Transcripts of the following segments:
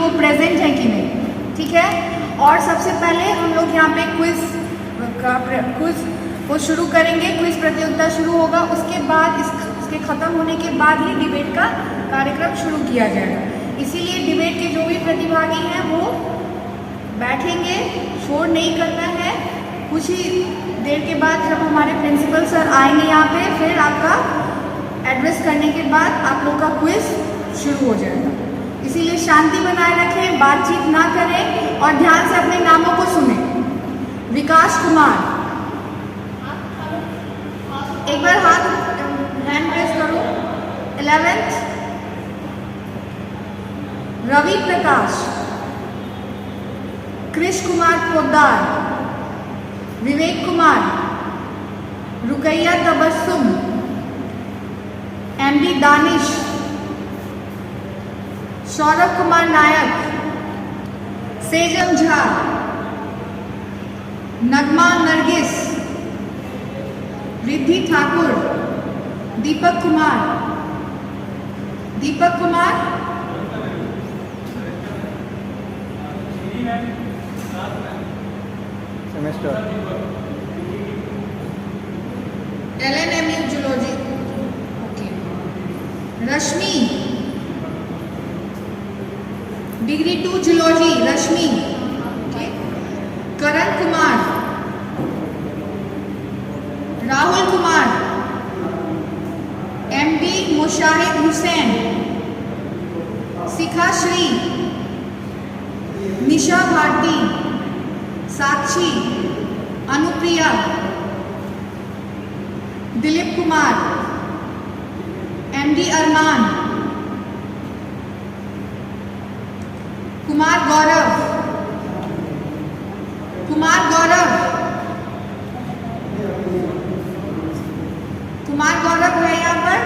वो प्रेजेंट हैं कि नहीं, ठीक है। और सबसे पहले हम लोग यहाँ पे क्विज वो शुरू करेंगे, क्विज प्रतियोगिता शुरू होगा। उसके बाद इसके ख़त्म होने के बाद ही डिबेट का कार्यक्रम शुरू किया जाएगा। इसीलिए डिबेट के जो भी प्रतिभागी हैं वो बैठेंगे, शोर नहीं करना है। कुछ ही देर के बाद जब हमारे प्रिंसिपल सर आएंगे यहाँ पे, फिर आपका एड्रेस करने के बाद आप लोग का क्विज शुरू हो जाएगा। इसीलिए शांति बनाए रखें, बातचीत ना करें और ध्यान से अपने नामों को सुनें। विकास कुमार, एक बार हाथ हैंड प्रेस करो। 11th रवि प्रकाश, कृष कुमार पोद्दार, विवेक कुमार, रुकैया तबस्सुम, एमडी दानिश, सौरभ कुमार नायक, सेजम झा, नगमा Nargis, Riddhi Thakur, Deepak Kumar, LNMU zoology, okay. रश्मि, डिग्री 2 जूलॉजी, रश्मि, ओके। करण कुमार, राहुल कुमार, MD मुशाहिद हुसैन, शिखा श्री, निशा भारती, साक्षी, अनुप्रिया, दिलीप कुमार, MD अरमान, कुमार गौरव, है यहाँ पर।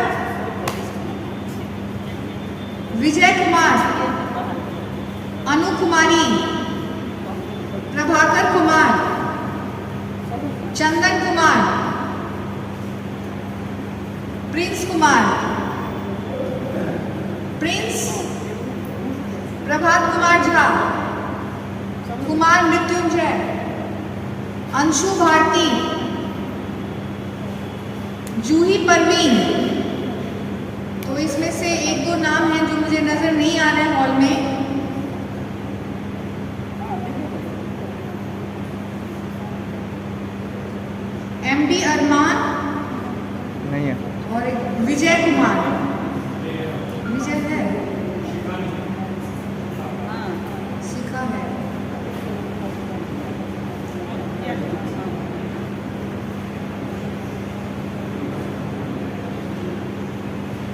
विजय कुमार, अनु कुमारी, प्रभाकर कुमार, चंदन कुमार, प्रिंस कुमार, प्रभात कुमार झा, कुमार मृत्युंजय, अंशु भारती, जूही परवीन। तो इसमें से एक दो नाम हैं जो मुझे नजर नहीं आ रहे हैं हॉल में। MD अरमान नहीं है और एक विजय कुमार। विजय है, शिखा है।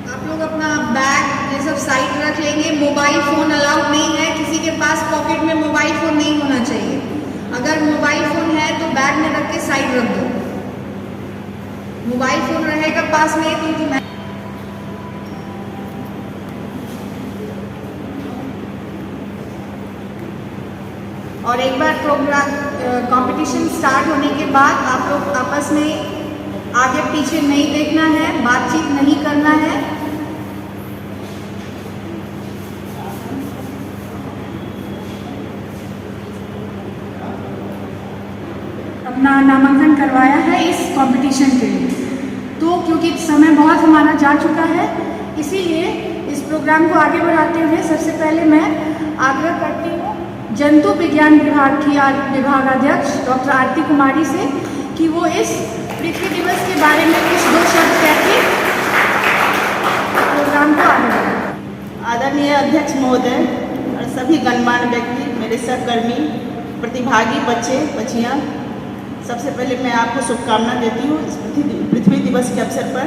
आप लोग अपना बैग ये सब साइड रख लेंगे। मोबाइल फोन अलाउड नहीं है, किसी के पास पॉकेट में मोबाइल फोन नहीं होना चाहिए। अगर मोबाइल फोन है तो बैग में रख के साइड रख दो। मोबाइल फोन रहेगा पास में क्योंकि मैं और एक बार प्रोग्राम कंपटीशन स्टार्ट होने के बाद आप लोग आपस में आगे पीछे नहीं देखना है, बातचीत नहीं करना है। अपना नामांकन करवाया है इस कंपटीशन के लिए। तो क्योंकि समय बहुत हमारा जा चुका है, इसीलिए इस प्रोग्राम को आगे बढ़ाते हुए सबसे पहले मैं आग्रह करती हूँ जंतु विज्ञान विभाग की विभागाध्यक्ष डॉक्टर आरती कुमारी से कि वो इस पृथ्वी दिवस के बारे में कुछ दो शब्द कहकर प्रोग्राम को आगे बढ़ाएं। आदरणीय अध्यक्ष महोदय और सभी गणमान्य व्यक्ति, मेरे सहकर्मी, प्रतिभागी बच्चे बच्चियाँ, सबसे पहले मैं आपको शुभकामना देती हूँ इस पृथ्वी दिवस के अवसर पर।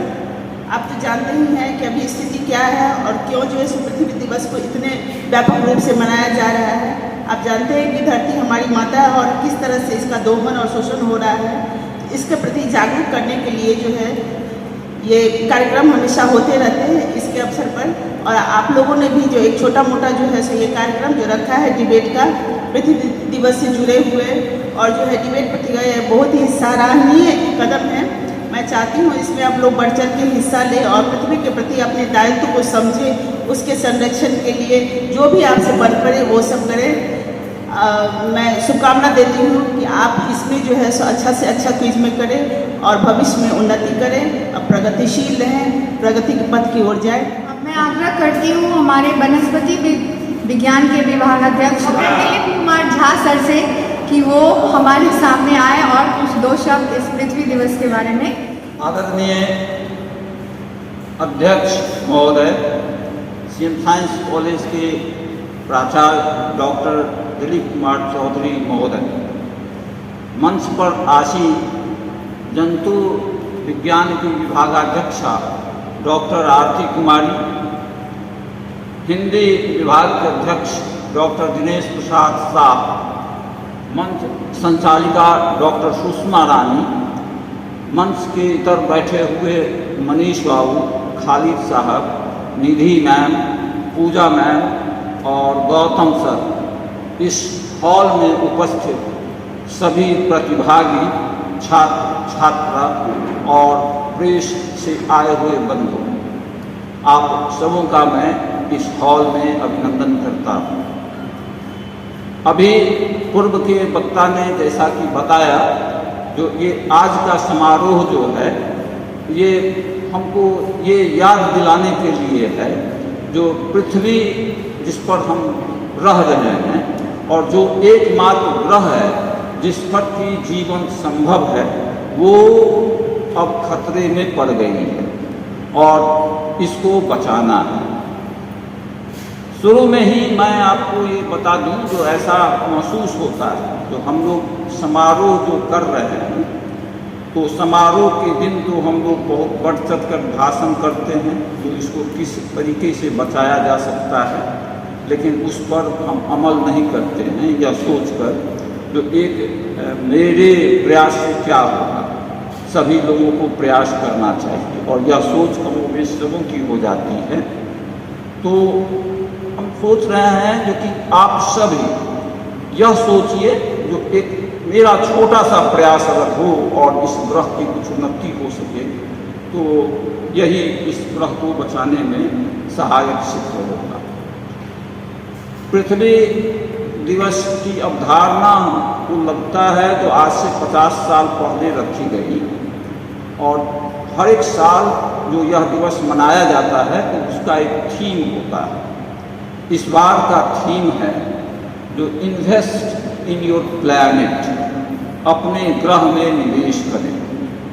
आप तो जानते ही हैं कि अभी स्थिति क्या है और क्यों जो इस पृथ्वी दिवस को इतने व्यापक रूप से मनाया जा रहा है। आप जानते हैं कि धरती हमारी माता है और किस तरह से इसका दोहन और शोषण हो रहा है। इसके प्रति जागरूक करने के लिए जो है ये कार्यक्रम हमेशा होते रहते हैं इसके अवसर पर। और आप लोगों ने भी जो एक छोटा मोटा जो है ये कार्यक्रम जो रखा है डिबेट का, पृथ्वी दिवस से जुड़े हुए, और जो है डिबेट प्रतियोगिता बहुत ही सराहनीय कदम है। मैं चाहती हूँ इसमें आप लोग बढ़ चढ़ के हिस्सा लें और पृथ्वी के प्रति अपने दायित्व को समझें, उसके संरक्षण के लिए जो भी आपसे बन पड़े वो सब करें। मैं शुभकामना देती हूँ कि आप इसमें जो है सो अच्छा से अच्छा क्विज में करें और भविष्य में उन्नति करें, अब प्रगतिशील रहें, प्रगति के पथ की ओर जाएं। अब मैं आग्रह करती हूँ हमारे वनस्पति विज्ञान के विभागाध्यक्ष दिलीप कुमार झा सर से कि वो हमारे सामने आए और कुछ दो शब्द इस पृथ्वी दिवस के बारे में। आदरणीय अध्यक्ष महोदय, सीएम साइंस कॉलेज के प्राचार्य डॉक्टर दिलीप कुमार चौधरी महोदय, मंच पर आसीन जंतु विज्ञान की विभागाध्यक्षा डॉक्टर आरती कुमारी, हिंदी विभाग के अध्यक्ष डॉक्टर दिनेश प्रसाद शाह, मंच संचालिका डॉक्टर सुषमा रानी, मंच के इतर बैठे हुए मनीष बाबू, खालिद साहब, निधि मैम, पूजा मैम और गौतम सर, इस हॉल में उपस्थित सभी प्रतिभागी छात्र छात्रा और प्रेस से आए हुए बंधु, आप सबों का मैं इस हॉल में अभिनंदन करता हूँ। अभी पूर्व के वक्ता ने जैसा कि बताया, जो ये आज का समारोह जो है ये हमको ये याद दिलाने के लिए है जो पृथ्वी जिस पर हम रह रहे हैं और जो एकमात्र ग्रह है जिस पर की जीवन संभव है, वो अब खतरे में पड़ गई है और इसको बचाना है। शुरू में ही मैं आपको ये बता दूं, जो ऐसा महसूस होता है, जो हम लोग समारोह जो कर रहे हैं, तो समारोह के दिन तो हम लोग बहुत बढ़ चढ़ कर भाषण करते हैं, जो इसको किस तरीके से बचाया जा सकता है, लेकिन उस पर हम अमल नहीं करते हैं या सोचकर जो एक मेरे प्रयास से क्या होगा, सभी लोगों को प्रयास करना चाहिए और यह सोच कमोबेश सबों की हो जाती है। तो हम सोच रहे हैं जो कि आप सभी यह सोचिए, जो एक मेरा छोटा सा प्रयास अगर हो और इस ग्रह की कुछ उन्नति हो सके, तो यही इस ग्रह को बचाने में सहायक सिद्ध होगा। पृथ्वी दिवस की अवधारणा को लगता है तो आज से 50 साल पहले रखी गई और हर एक साल जो यह दिवस मनाया जाता है तो उसका एक थीम होता है। इस बार का थीम है जो इन्वेस्ट इन योर प्लैनेट, अपने ग्रह में निवेश करें।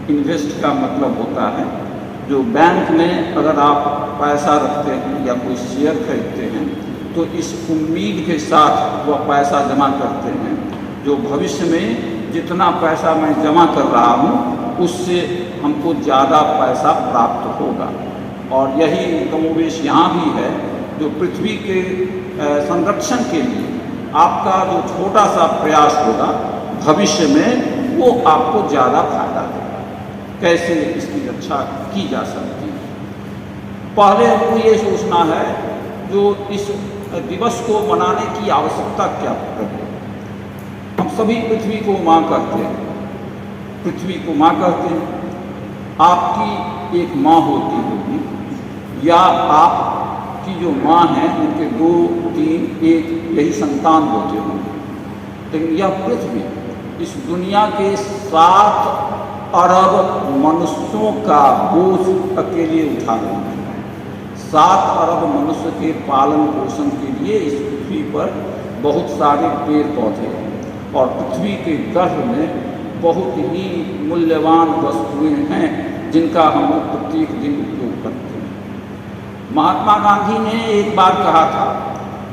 इन्वेस्ट का मतलब होता है जो बैंक में अगर आप पैसा रखते हैं या कोई शेयर खरीदते हैं तो इस उम्मीद के साथ वह पैसा जमा करते हैं जो भविष्य में जितना पैसा मैं जमा कर रहा हूँ उससे हमको ज़्यादा पैसा प्राप्त होगा। और यही कमोबेश यहाँ भी है, जो पृथ्वी के संरक्षण के लिए आपका जो छोटा सा प्रयास होगा भविष्य में वो आपको ज़्यादा फायदा देगा। कैसे इसकी रक्षा की जा सकती है? पहले हमको ये सोचना है जो इस दिवस को मनाने की आवश्यकता क्या है। हम सभी पृथ्वी को माँ कहते हैं, पृथ्वी को माँ कहते हैं। आपकी एक माँ होती होगी या आपकी जो माँ है उनके 2, 3, 1 यही संतान होते होंगे, लेकिन यह पृथ्वी इस दुनिया के 7 अरब मनुष्यों का बोझ अकेले उठा रही है। 7 अरब मनुष्य के पालन पोषण के लिए इस पृथ्वी पर बहुत सारे पेड़ पौधे और पृथ्वी के गर्भ में बहुत ही मूल्यवान वस्तुएं हैं जिनका हम लोग प्रत्येक दिन उपयोग करते हैं। महात्मा गांधी ने एक बार कहा था,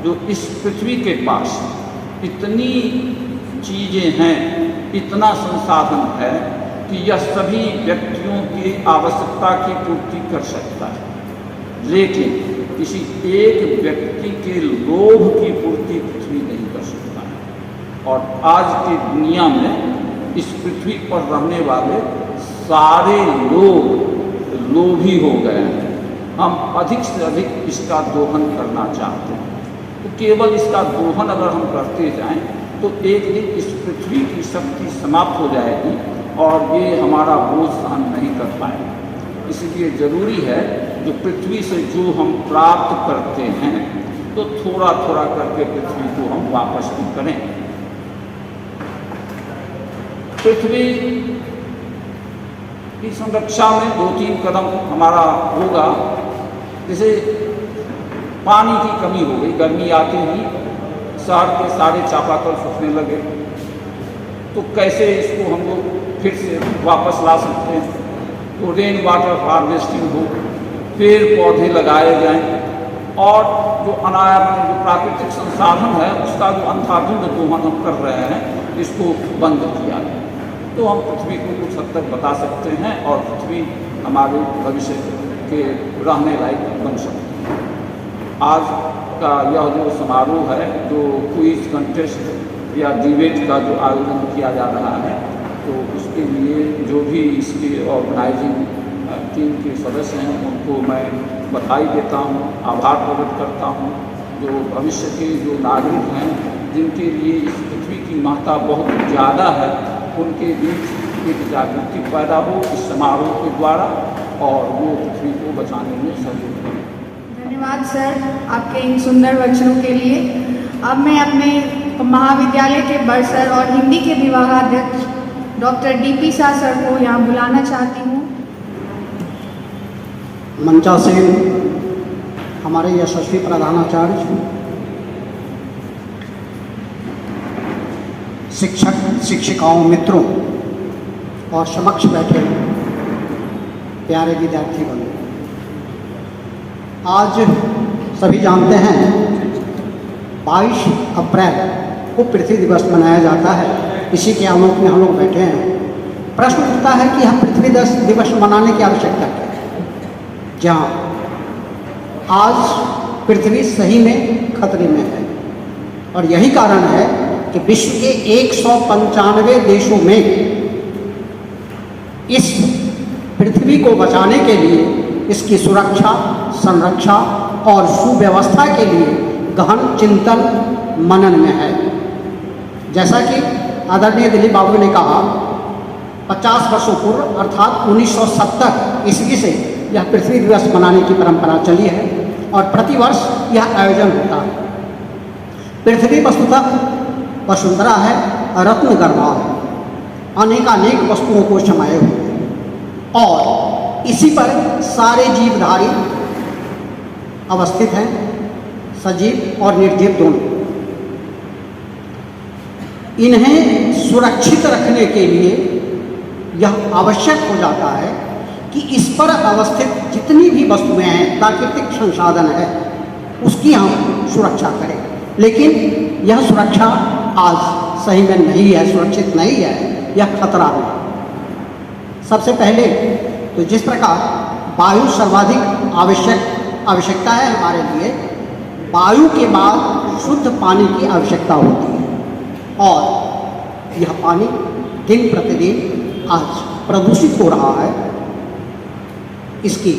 जो इस पृथ्वी के पास इतनी चीज़ें हैं, इतना संसाधन है कि यह सभी व्यक्तियों की आवश्यकता की पूर्ति कर सकता है, लेकिन किसी एक व्यक्ति के लोभ की पूर्ति पृथ्वी नहीं कर सकता है। और आज की दुनिया में इस पृथ्वी पर रहने वाले सारे लोग लोभी हो गए हैं। हम अधिक से अधिक इसका दोहन करना चाहते हैं, तो केवल इसका दोहन अगर हम करते जाएं तो एक दिन इस पृथ्वी की शक्ति समाप्त हो जाएगी और ये हमारा बोझ सहन नहीं कर पाए। इसलिए ज़रूरी है जो पृथ्वी से जो हम प्राप्त करते हैं तो थोड़ा थोड़ा करके पृथ्वी को हम वापस भी करें। पृथ्वी की संरक्षा में 2-3 कदम हमारा होगा। जैसे पानी की कमी हो गई, गर्मी आते ही शहर के सारे चापाकल सूखने लगे, तो कैसे इसको हम लोग फिर से वापस ला सकते हैं? तो रेन वाटर हार्वेस्टिंग हो, पेड़ पौधे लगाए जाएं और जो जो प्राकृतिक संसाधन है उसका जो अंधाधुंध दोहन हम कर रहे हैं इसको बंद किया जाए, तो हम पृथ्वी को कुछ हद तक बता सकते हैं और पृथ्वी हमारे भविष्य के रहने लायक बन सकती है। आज का यह जो समारोह है, जो क्विज कंटेस्ट या डिबेट का जो आयोजन किया जा रहा है, तो उसके लिए जो भी इसके ऑर्गेनाइजिंग टीम के सदस्य हैं उनको मैं बधाई देता हूँ, आभार प्रकट करता हूँ। जो भविष्य के जो नागरिक हैं जिनके लिए इस पृथ्वी की महत्ता बहुत ज़्यादा है, उनके बीच एक जागृति पैदा हो इस समारोह के द्वारा और वो पृथ्वी को बचाने में सहयोग करें। धन्यवाद सर आपके इन सुंदर वचनों के लिए। अब मैं अपने महाविद्यालय के बरसर और हिंदी के विभागाध्यक्ष डॉक्टर DP शाह सर को यहाँ बुलाना चाहती हूँ। मंचासीन हमारे यशस्वी प्रधानाचार्य, शिक्षक शिक्षिकाओं मित्रों और समक्ष बैठे प्यारे विद्यार्थीगण, आज सभी जानते हैं 22 अप्रैल को पृथ्वी दिवस मनाया जाता है। इसी के आलोक में हम लोग बैठे हैं। प्रश्न उठता है कि हम पृथ्वी दिवस मनाने की आवश्यकता क्या है, जहाँ आज पृथ्वी सही में खतरे में है। और यही कारण है कि विश्व के 195 देशों में इस पृथ्वी को बचाने के लिए, इसकी सुरक्षा, संरक्षा और सुव्यवस्था के लिए गहन चिंतन मनन में है। जैसा कि आदरणीय दिलीप बाबू ने कहा, 50 वर्षों पूर्व अर्थात 1970 ईस्वी से यह पृथ्वी दिवस मनाने की परंपरा चली है और प्रतिवर्ष यह आयोजन होता है। पृथ्वी वस्तुतः वसुंधरा है, रत्न गर्भा है, अनेकानेक वस्तुओं को समाये हुए और इसी पर सारे जीवधारी अवस्थित हैं, सजीव और निर्जीव दोनों। इन्हें सुरक्षित रखने के लिए यह आवश्यक हो जाता है कि इस पर अवस्थित जितनी भी वस्तुएं हैं, प्राकृतिक संसाधन है, उसकी हम सुरक्षा करें। लेकिन यह सुरक्षा आज सही में नहीं है, सुरक्षित नहीं है, यह खतरा है। सबसे पहले तो जिस प्रकार वायु सर्वाधिक आवश्यकता है हमारे लिए, वायु के बाद शुद्ध पानी की आवश्यकता होती है और यह पानी दिन प्रतिदिन आज प्रदूषित हो रहा है। इसकी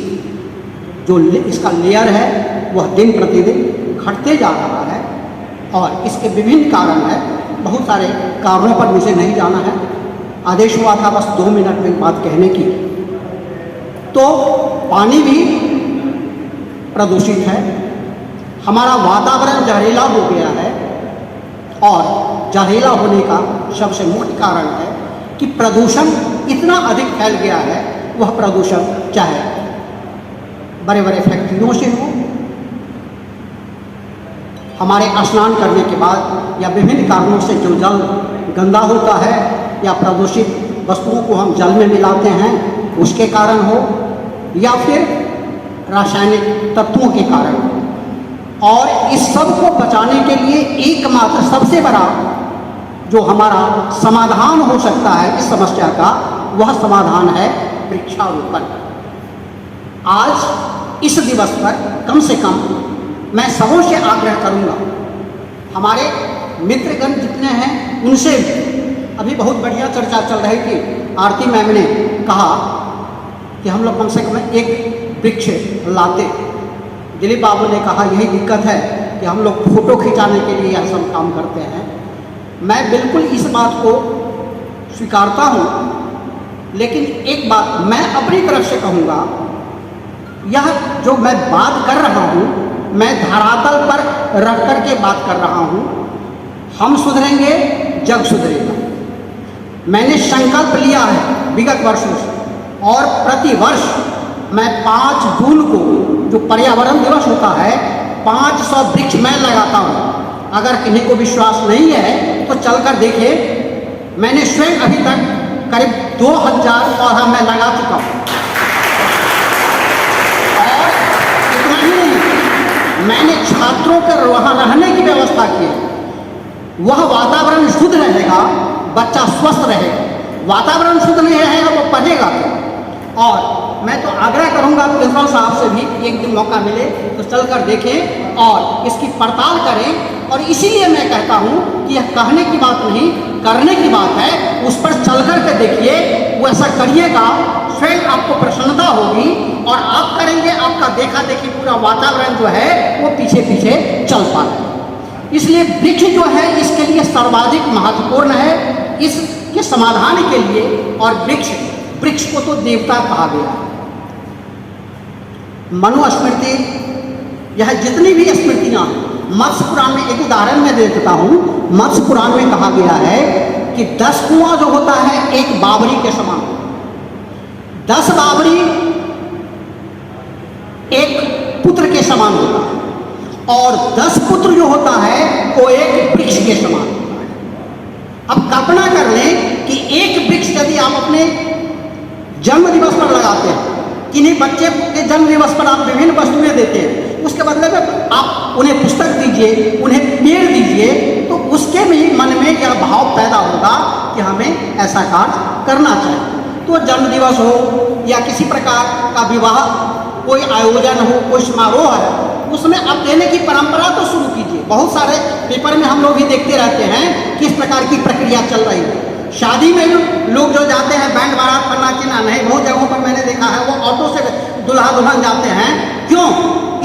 जो इसका लेयर है वह दिन प्रतिदिन घटते जा रहा है और इसके विभिन्न कारण हैं। बहुत सारे कारणों पर मुझे नहीं जाना है, आदेश हुआ था बस 2 मिनट में बात कहने की। तो पानी भी प्रदूषित है, हमारा वातावरण जहरीला हो गया है और जहरीला होने का सबसे मुख्य कारण है कि प्रदूषण इतना अधिक फैल गया है। वह प्रदूषण चाहे बड़े बड़े फैक्ट्रियों से हो, हमारे स्नान करने के बाद या विभिन्न कारणों से जो जल गंदा होता है या प्रदूषित वस्तुओं को हम जल में मिलाते हैं उसके कारण हो, या फिर रासायनिक तत्वों के कारण हो। और इस सब को बचाने के लिए एकमात्र सबसे बड़ा जो हमारा समाधान हो सकता है इस समस्या का, वह समाधान है वृक्षारोपण। आज इस दिवस पर कम से कम मैं सबों से आग्रह करूंगा, हमारे मित्रगण जितने हैं उनसे अभी बहुत बढ़िया चर्चा चल रही थी। आरती मैम ने कहा कि हम लोग कम से कम एक वृक्ष लाते। दिलीप बाबू ने कहा यही दिक्कत है कि हम लोग फोटो खिंचाने के लिए यह सब काम करते हैं। मैं बिल्कुल इस बात को स्वीकारता हूँ लेकिन एक बात मैं अपनी तरफ से कहूँगा, यह जो मैं बात कर रहा हूँ, मैं धरातल पर रख कर के बात कर रहा हूँ। हम सुधरेंगे, जग सुधरेगा। मैंने संकल्प लिया है विगत वर्षों से, और प्रति वर्ष मैं 5 जून को जो पर्यावरण दिवस होता है 500 वृक्ष मैं लगाता हूँ। अगर किन्हीं को विश्वास नहीं है तो चलकर देखिए, मैंने स्वयं अभी तक करीब 2000 पौधा मैं लगा चुका हूँ। और इतना ही नहीं, मैंने छात्रों के वहाँ रहने की व्यवस्था की है। वह वातावरण शुद्ध रहेगा, बच्चा स्वस्थ रहेगा। वातावरण शुद्ध नहीं रहेगा वो पढ़ेगा। और मैं तो आग्रह करूंगा प्रिंसिपल साहब से भी एक दिन मौका मिले तो चलकर देखें और इसकी पड़ताल करें। और इसीलिए मैं कहता हूं कि यह कहने की बात नहीं, करने की बात है। उस पर चलकर के देखिए, वो ऐसा करिएगा, स्वयं आपको प्रसन्नता होगी और आप करेंगे, आपका देखा देखी पूरा वातावरण जो है वो पीछे पीछे चल पाएगा। इसलिए वृक्ष जो है इसके लिए सर्वाधिक महत्वपूर्ण है, इसके समाधान के लिए। और वृक्ष को तो देवता कहा गया है। मनुस्मृति, यह जितनी भी स्मृतियां हैं, मत्स्य पुराण में एक उदाहरण मैं दे देता हूं। मत्स्य पुराण में कहा गया है कि 10 कुआं जो होता है एक बावरी के समान, 10 बावरी एक पुत्र के समान होता है, और 10 पुत्र जो होता है वो एक वृक्ष के समान होता है। अब कल्पना कर लें कि एक वृक्ष यदि आप अपने जन्म दिवस पर लगाते हैं, किन्हीं बच्चे के जन्म दिवस पर आप विभिन्न वस्तुएं देते हैं, उसके बदले में आप उन्हें पुस्तक दीजिए, उन्हें पेड़ दीजिए, तो उसके भी मन में यह भाव पैदा होगा कि हमें ऐसा कार्य करना चाहिए। तो जन्म दिवस हो या किसी प्रकार का विवाह कोई आयोजन हो, कोई समारोह है, उसमें आप देने की परंपरा तो शुरू कीजिए। बहुत सारे पेपर में हम लोग भी देखते रहते हैं किस प्रकार की प्रक्रिया चल रही है। शादी में लोग जो जाते हैं बैंड बारात पन्ना चिन्हा नहीं, बहुत जगहों पर मैंने देखा है वो ऑटो से दुल्हा दुल्हन जाते हैं। क्यों?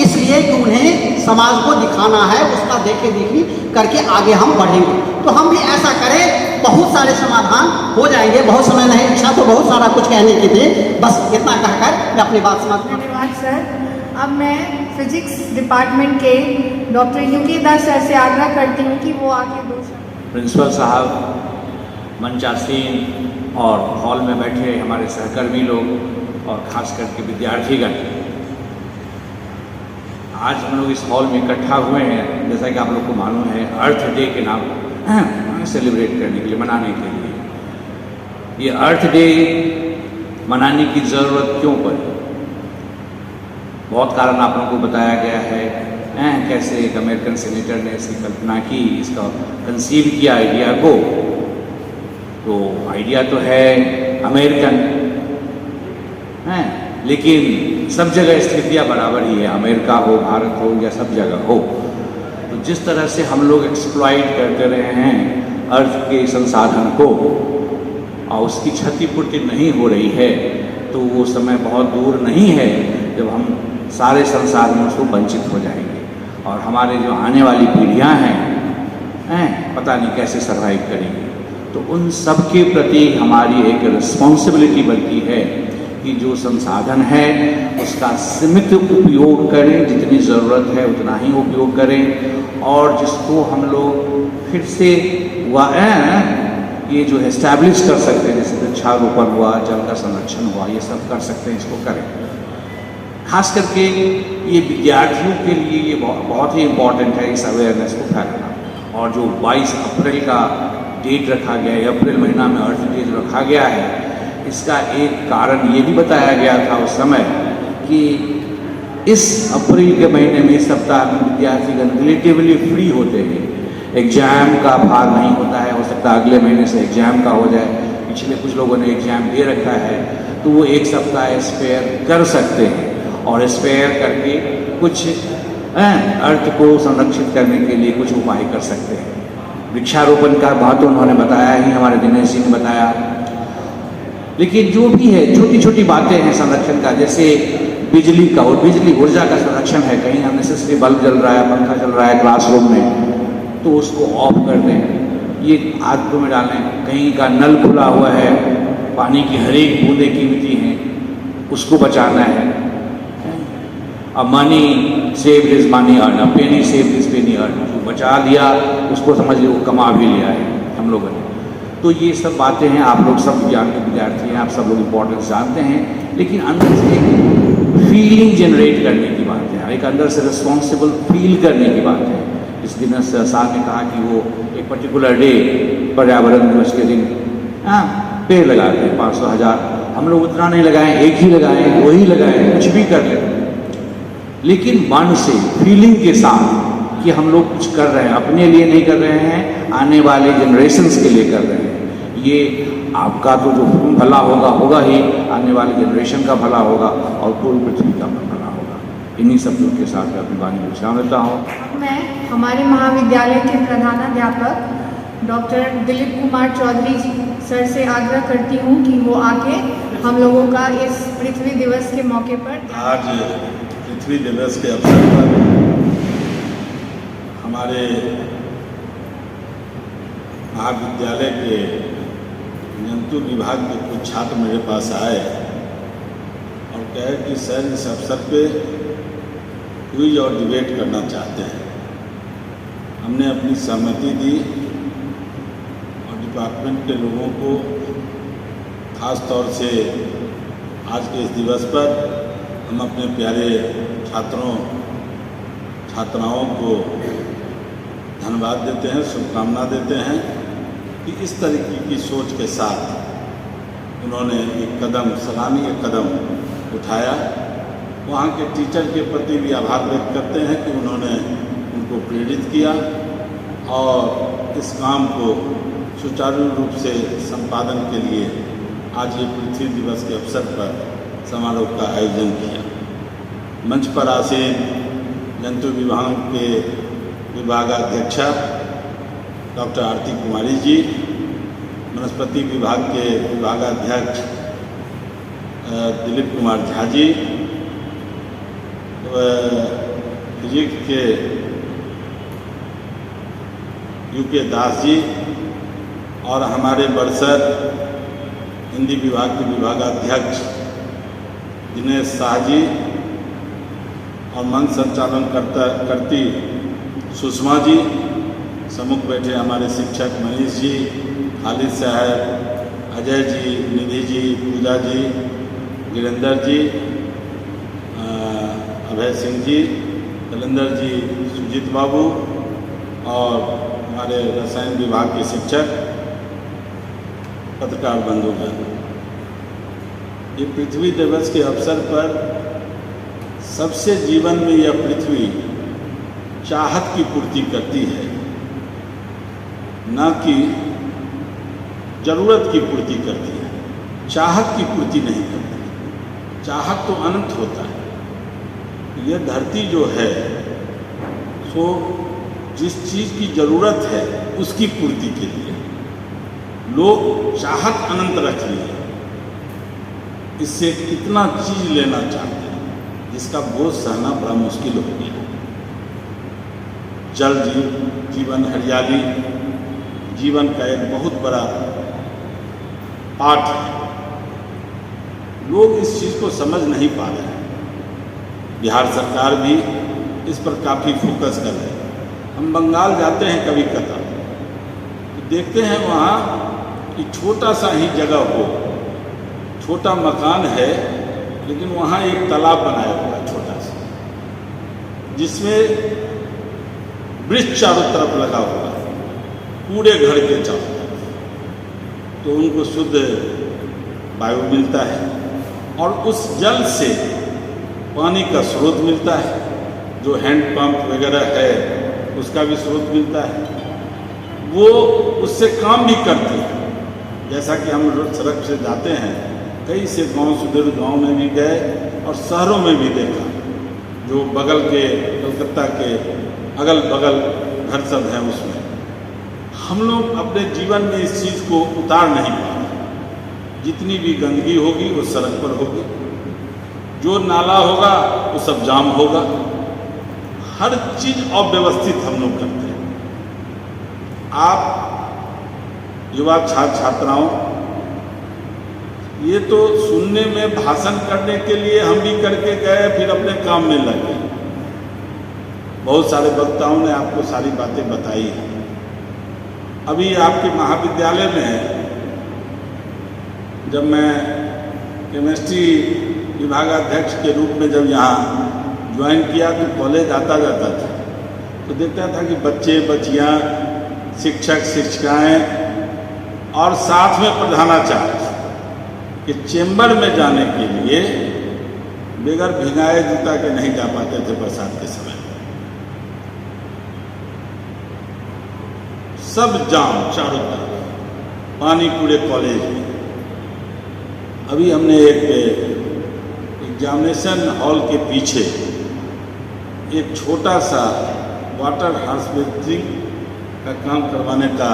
इसलिए कि उन्हें समाज को दिखाना है, उसका देखे देखी करके आगे हम बढ़ेंगे। तो हम भी ऐसा करें, बहुत सारे समाधान हो जाएंगे। बहुत समय नहीं, इच्छा तो बहुत सारा कुछ कहने की थी, बस इतना कहकर मैं अपनी बात समाप्त करता हूं। धन्यवाद सर। अब मैं फिजिक्स डिपार्टमेंट के डॉक्टर यूके दास सर से आग्रह करती हूँ कि वो आगे 2 प्रिंसिपल साहब, मंचासीन और हॉल में बैठे हमारे सहकर्मी लोग और खास करके विद्यार्थीगण, आज हम लोग इस हॉल में इकट्ठा हुए हैं, जैसा कि आप लोग को मालूम है, अर्थ डे के नाम सेलिब्रेट करने के लिए, मनाने के लिए। ये अर्थ डे मनाने की ज़रूरत क्यों पड़ी? बहुत कारण आप लोगों को बताया गया है, कैसे एक अमेरिकन सेनेटर ने इसकी कल्पना की, इसका कंसीव किया आइडिया को। तो आइडिया तो है अमेरिकन, लेकिन सब जगह स्थितियाँ बराबर ही है, अमेरिका हो, भारत हो या सब जगह हो। तो जिस तरह से हम लोग एक्सप्लॉइट करते रहे हैं अर्थ के संसाधन को और उसकी क्षतिपूर्ति नहीं हो रही है, तो वो समय बहुत दूर नहीं है जब हम सारे संसाधनों से वंचित हो जाएंगे और हमारे जो आने वाली पीढ़ियाँ हैं पता नहीं कैसे सर्वाइव करेंगी। तो उन सब के प्रति हमारी एक रिस्पॉन्सिबिलिटी बनती है कि जो संसाधन है उसका सीमित उपयोग करें, जितनी ज़रूरत है उतना ही उपयोग करें, और जिसको हम लोग फिर से ये जो एस्टैब्लिश कर सकते हैं, जैसे वृक्षारोपण हुआ, जल का संरक्षण हुआ, ये सब कर सकते हैं, इसको करें। खास करके ये विद्यार्थियों के लिए ये बहुत ही इम्पॉर्टेंट है इस अवेयरनेस को फैलाना। और जो 22 अप्रैल का डेट रखा गया है, अप्रैल महीना में अर्थ डे जो रखा गया है, इसका एक कारण ये भी बताया गया था उस समय कि इस अप्रैल के महीने में, इस सप्ताह में विद्यार्थीगण रिलेटिवली फ्री होते हैं, एग्जाम का भार नहीं होता है। हो सकता है अगले महीने से एग्जाम का हो जाए, पिछले कुछ लोगों ने एग्जाम दे रखा है, तो वो एक सप्ताह स्पेयर कर सकते हैं और स्पेयर करके कुछ अर्थ को संरक्षित करने के लिए कुछ उपाय कर सकते हैं। वृक्षारोपण का महत्व उन्होंने बताया ही, हमारे दिनेश जी ने बताया। लेकिन जो भी है, छोटी छोटी बातें हैं संरक्षण का, जैसे बिजली का, और बिजली ऊर्जा का संरक्षण है। कहीं अननेसेसरी बल्ब जल रहा है, पंखा चल रहा है क्लासरूम में, तो उसको ऑफ कर दें, ये आदतों में डालें। कहीं का नल खुला हुआ है पानी की हर एक बूंदे कीमती हैं, उसको बचाना है। अब money save is money earn, अब पेनी सेव इज पेनी अर्न, जो बचा लिया उसको समझ लो कमा भी लिया है हम लोगों ने। तो ये सब बातें हैं, आप लोग सब ज्ञान के विद्यार्थी हैं, आप सब लोग इम्पोर्टेंस जानते हैं, लेकिन अंदर से एक फीलिंग जनरेट करने की बात है, एक अंदर से रिस्पॉन्सिबल फील करने की बात है। इस दिन साहब ने कहा कि वो एक पर्टिकुलर डे पर्यावरण दिवस के दिन पेड़ लगाते हैं 500,000, हम लोग उतना नहीं लगाएं, एक ही लगाएं, दो ही लगाएं, कुछ भी कर लें, लेकिन मन से फीलिंग के साथ कि हम लोग कुछ कर रहे हैं, अपने लिए नहीं कर रहे हैं, आने वाले जनरेशन्स के लिए कर रहे हैं। ये आपका तो जो भला होगा होगा ही, आने वाले जनरेशन का भला होगा और पूरी पृथ्वी का भला होगा। इन्हीं शब्दों के साथ मैं अपनी वाणी में विश्राम लेता हूँ। मैं हमारे महाविद्यालय के प्रधानाध्यापक डॉक्टर दिलीप कुमार चौधरी जी सर से आग्रह करती हूँ कि वो आके हम लोगों का इस पृथ्वी दिवस के मौके पर आज पृथ्वी दिवस के अवसर पर हमारे महाविद्यालय के जंतु विभाग के कुछ छात्र मेरे पास आए और कहे कि सर इस अवसर पे क्विज और डिबेट करना चाहते हैं। हमने अपनी सहमति दी और डिपार्टमेंट के लोगों को खास तौर से आज के इस दिवस पर हम अपने प्यारे छात्रों छात्राओं को धन्यवाद देते हैं, शुभकामना देते हैं कि इस तरीके की सोच के साथ उन्होंने एक कदम, सराहनीय कदम उठाया। वहाँ के टीचर के प्रति भी आभार व्यक्त करते हैं कि उन्होंने उनको प्रेरित किया और इस काम को सुचारू रूप से संपादन के लिए आज ये पृथ्वी दिवस के अवसर पर समारोह का आयोजन किया। मंच पर आसीन जंतु विभाग के विभागाध्यक्षा डॉक्टर आरती कुमारी जी, वनस्पति विभाग के विभागाध्यक्ष दिलीप कुमार झा जी, फिजिक्स के यूके दास जी और हमारे बरसर हिंदी विभाग के विभागाध्यक्ष दिनेश शाह जी और मंच संचालन करती सुषमा जी, सम्मुख बैठे हमारे शिक्षक मनीष जी, खालिद साहब, अजय जी, निधि जी, पूजा जी, गिरेंद्र जी, अभय सिंह जी, कलेंदर जी, सुजीत बाबू और हमारे रसायन विभाग के शिक्षक, पत्रकार बंधुगण। ये पृथ्वी दिवस के अवसर पर सबसे जीवन में यह पृथ्वी चाहत की पूर्ति करती है, न कि जरूरत की पूर्ति करती है। चाहत की पूर्ति नहीं करती। चाहत तो अनंत होता है। यह धरती जो है सो जिस चीज़ की जरूरत है उसकी पूर्ति के लिए लोग चाहत अनंत रख लिए, इससे कितना चीज लेना चाहते हैं जिसका बोझ सहना बड़ा मुश्किल हो गया। जल जीवन, हरियाली जीवन का एक बहुत बड़ा पार्ट है। लोग इस चीज़ को समझ नहीं पा रहे हैं। बिहार सरकार भी इस पर काफ़ी फोकस कर रही है। हम बंगाल जाते हैं कभी कभार तो देखते हैं वहाँ कि छोटा सा ही जगह हो, छोटा मकान है, लेकिन वहाँ एक तालाब बनाया हुआ है छोटा सा, जिसमें वृक्ष चारों तरफ लगा हुआ है, पूरे घर के चारों तरफ। तो उनको शुद्ध वायु मिलता है और उस जल से पानी का स्रोत मिलता है, जो हैंड पंप वगैरह है उसका भी स्रोत मिलता है। वो उससे काम भी करती है। जैसा कि हम सड़क से जाते हैं, कई से गांव सुदूर गांव में भी गए और शहरों में भी देखा, जो बगल के कलकत्ता के अगल बगल घर सब हैं, उसमें हम लोग अपने जीवन में इस चीज़ को उतार नहीं पा रहे। जितनी भी गंदगी होगी वो सड़क पर होगी, जो नाला होगा वो सब जाम होगा, हर चीज़ अव्यवस्थित हम लोग करते हैं। आप युवा छात्र छात्राओं ये तो सुनने में भाषण करने के लिए हम भी करके गए, फिर अपने काम में लग गए। बहुत सारे वक्ताओं ने आपको सारी बातें बताई हैं। अभी आपके महाविद्यालय में जब मैं केमिस्ट्री विभागाध्यक्ष के रूप में जब यहाँ ज्वाइन किया तो कॉलेज आता जाता था तो देखता था कि बच्चे बच्चियाँ, शिक्षक शिक्षिकाएँ और साथ में प्रधानाचार्य कि चेंबर में जाने के लिए बगैर भिगाए जूता के नहीं जा पाते थे बरसात के समय। सब जाम चारों तरफ, पानी पूरे कॉलेज में। अभी हमने एक एग्जामिनेशन हॉल के पीछे एक छोटा सा वाटर हार्वेस्टिंग का काम करवाने का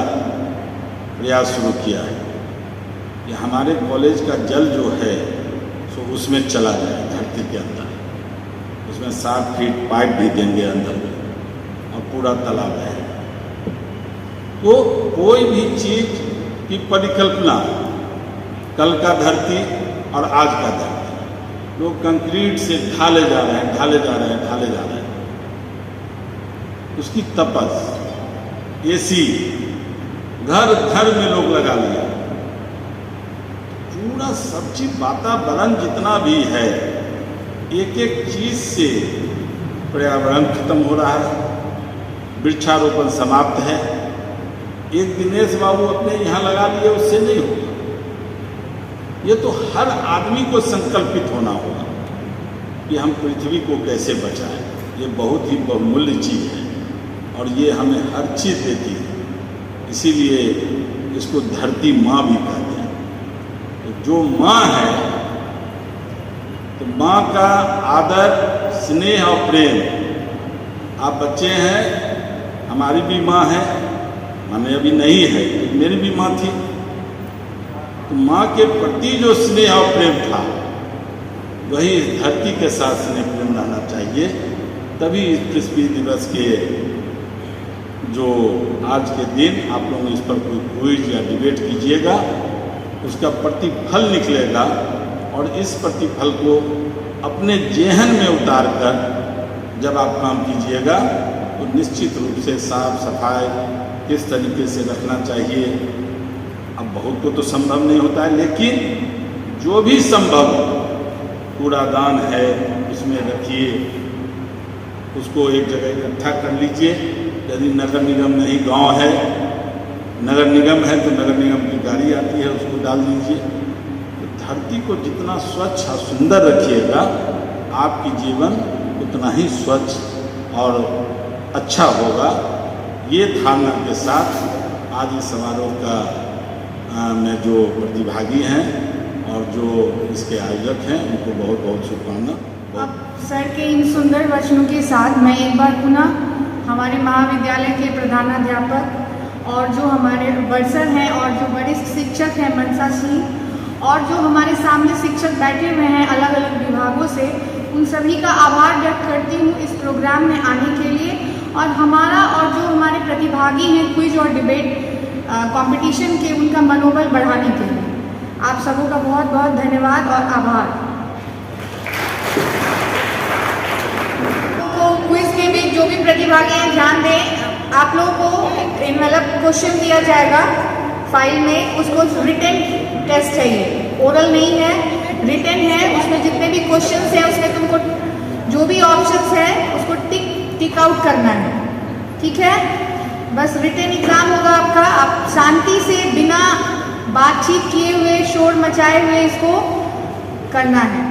प्रयास शुरू किया है कि हमारे कॉलेज का जल जो है सो उसमें चला जाए धरती के अंदर। उसमें 7 फीट पाइप भी देंगे अंदर में और पूरा तालाब है। तो कोई भी चीज़ की परिकल्पना, कल का धरती और आज का धरती, लोग कंक्रीट से ढाले जा रहे हैं, ढाले जा रहे हैं, ढाले जा रहे हैं। उसकी तपस, एसी घर घर में लोग लगा लिया। पूरा सब चीज, वातावरण जितना भी है, एक एक चीज से पर्यावरण खत्म हो रहा है, वृक्षारोपण समाप्त है। एक दिनेश बाबू अपने यहाँ लगा लिए, उससे नहीं होगा। ये तो हर आदमी को संकल्पित होना होगा कि हम पृथ्वी को कैसे बचाएं। ये बहुत ही बहुमूल्य चीज़ है और ये हमें हर चीज़ देती है, इसीलिए इसको धरती माँ भी कहते हैं। तो जो माँ है तो माँ का आदर, स्नेह और प्रेम। आप बच्चे हैं, हमारी भी माँ है, माने अभी नहीं है तो मेरी भी माँ थी। तो माँ के प्रति जो स्नेह और प्रेम था वही इस धरती के साथ स्नेह प्रेम रहना चाहिए। तभी इस पृथ्वी दिवस के जो आज के दिन आप लोग इस पर कोई क्विज या डिबेट कीजिएगा, उसका प्रतिफल निकलेगा और इस प्रतिफल को अपने जेहन में उतार कर जब आप काम कीजिएगा तो निश्चित रूप से साफ सफाई किस तरीके से रखना चाहिए। अब बहुत को तो संभव नहीं होता है, लेकिन जो भी संभव कूड़ादान है उसमें रखिए, उसको एक जगह इकट्ठा कर लीजिए। यदि नगर निगम नहीं, गांव है, नगर निगम है तो नगर निगम की गाड़ी आती है, उसको डाल दीजिए। तो धरती को जितना स्वच्छ और सुंदर रखिएगा, आपकी जीवन उतना ही स्वच्छ और अच्छा होगा। ये धारणा के साथ आज इस समारोह का में जो प्रतिभागी हैं और जो इसके आयोजक हैं उनको बहुत बहुत शुभकामना। अब सर के इन सुंदर वचनों के साथ मैं एक बार पुनः हमारे महाविद्यालय के प्रधानाध्यापक और जो हमारे बरसर हैं और जो वरिष्ठ शिक्षक हैं मनसा सिंह और जो हमारे सामने शिक्षक बैठे हुए हैं अलग अलग विभागों से, उन सभी का आभार व्यक्त करती हूँ इस प्रोग्राम में आने के लिए। और हमारा और जो हमारे प्रतिभागी हैं क्विज और डिबेट कंपटीशन के, उनका मनोबल बढ़ाने के लिए आप सबों का बहुत बहुत धन्यवाद और आभार। तो क्विज में भी जो भी प्रतिभागी हैं ध्यान दें, आप लोगों को मतलब क्वेश्चन दिया जाएगा फाइल में, उसको रिटन टेस्ट चाहिए, ओरल नहीं है, रिटन है। उसमें जितने भी क्वेश्चंस हैं उसमें तुमको जो भी ऑप्शंस है उसको टिक आउट करना है, ठीक है। बस रिटन एग्जाम होगा आपका। आप शांति से बिना बातचीत किए हुए, शोर मचाए हुए इसको करना है।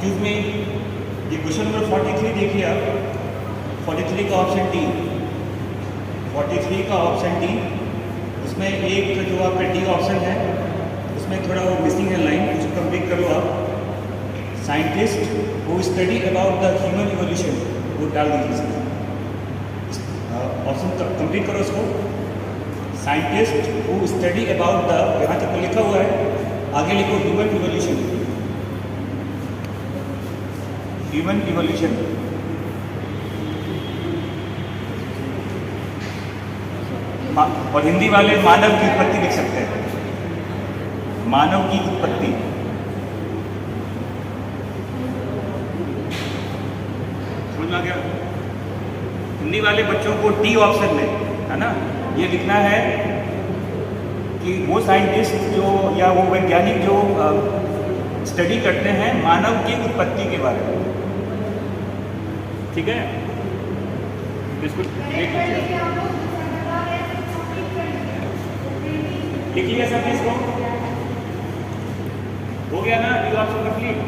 क्विज में ये क्वेश्चन नंबर 43 देखिए आप, 43 का ऑप्शन डी, 43 का ऑप्शन डी, उसमें एक जो आपका डी ऑप्शन है उसमें थोड़ा वो मिसिंग है लाइन, उसको कंप्लीट कर लो आप। Scientist who study about the human evolution, वो डाल दीजिए ऑप्शन कंप्लीट करो उसको। Scientist who study about the, यहाँ तक लिखा हुआ है, आगे लिखो ह्यूमन इवोल्यूशन, ह्यूमन इवोल्यूशन। और हिंदी वाले मानव की उत्पत्ति लिख सकते हैं, मानव की उत्पत्ति। समझ में आ गया? हिंदी वाले बच्चों को डी ऑप्शन में, है ना, ये लिखना है कि वो साइंटिस्ट जो या वो वैज्ञानिक जो स्टडी करते हैं मानव की उत्पत्ति के बारे में। ठीक है, बिल्कुल लिख लिया सब इसको, हो गया ना? You option complete.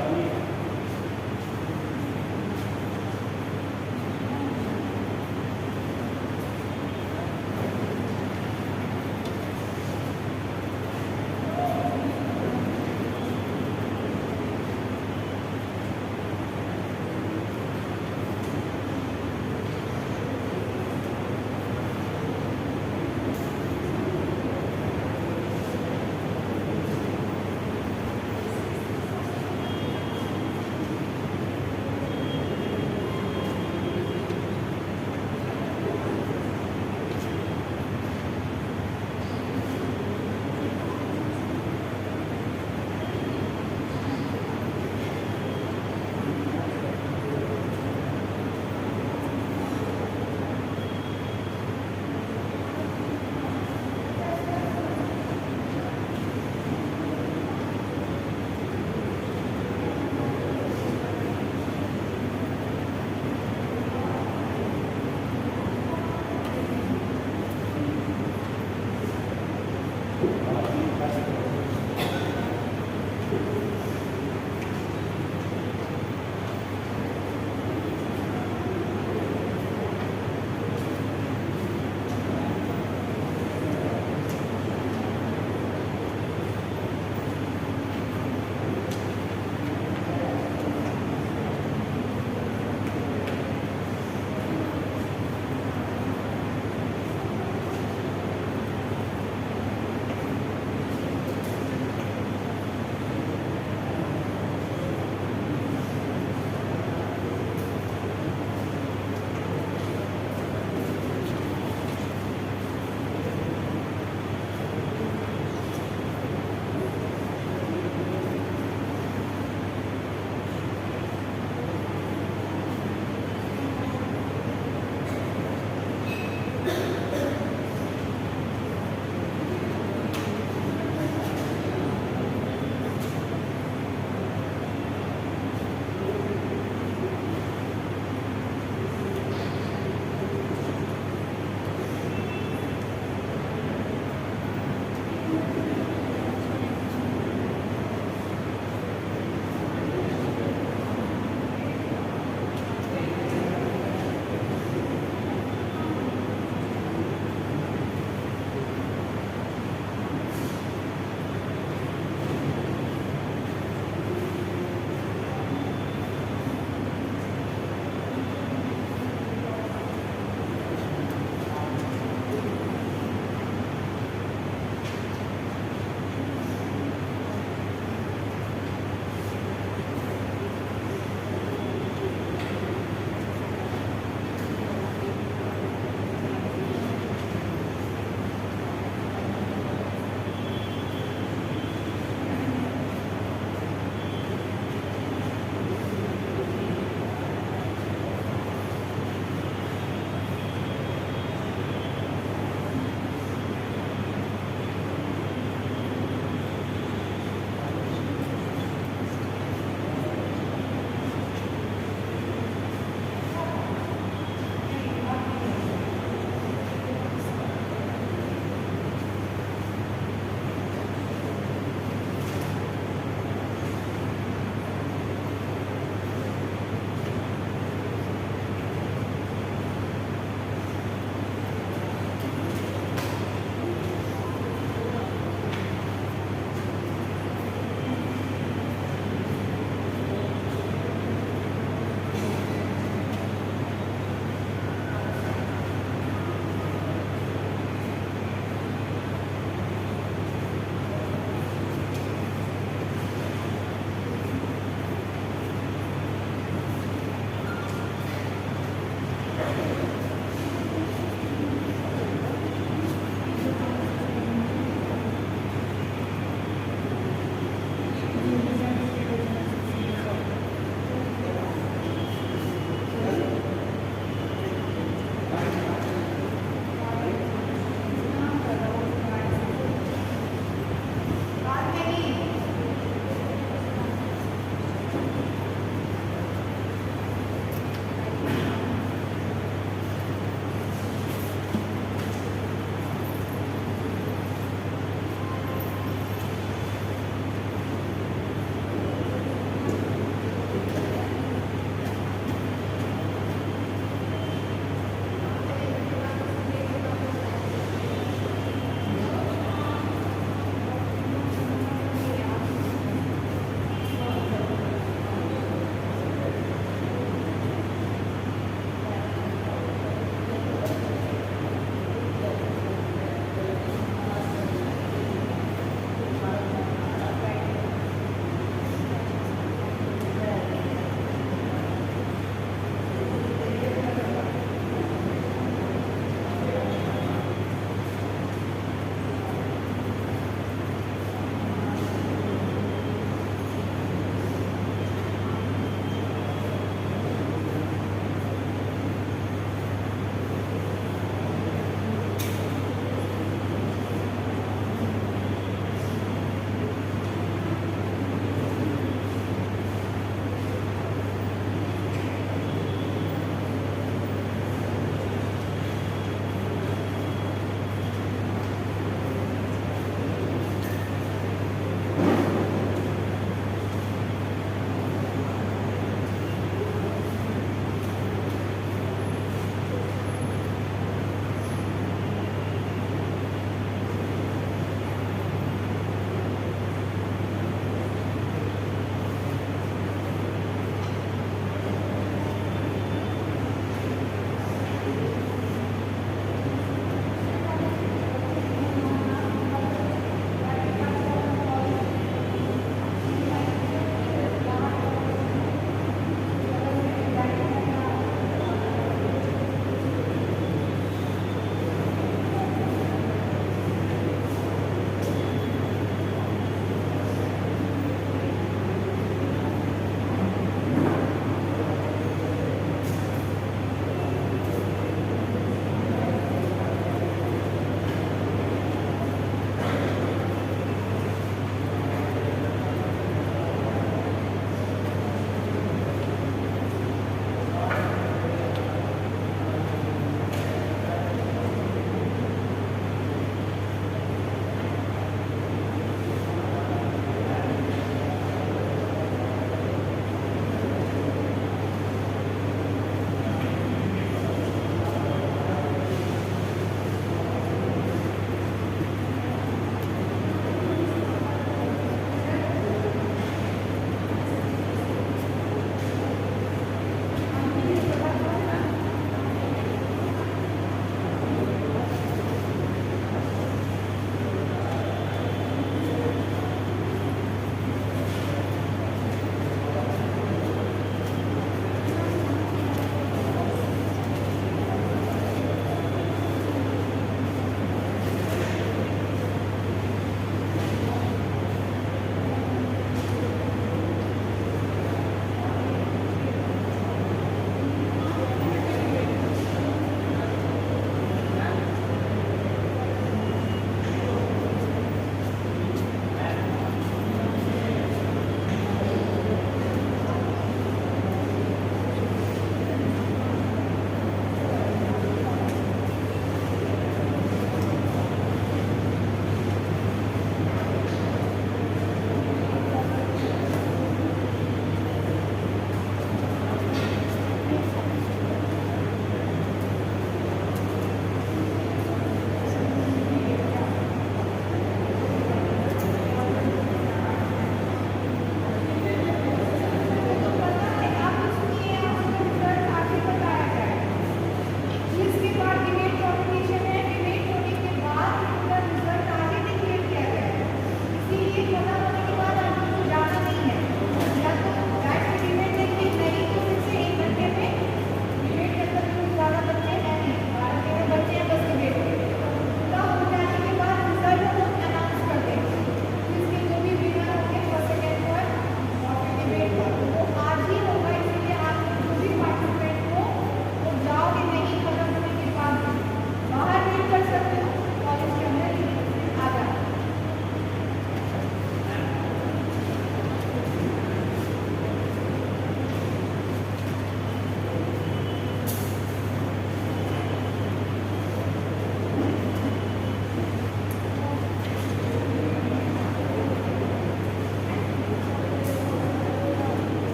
है।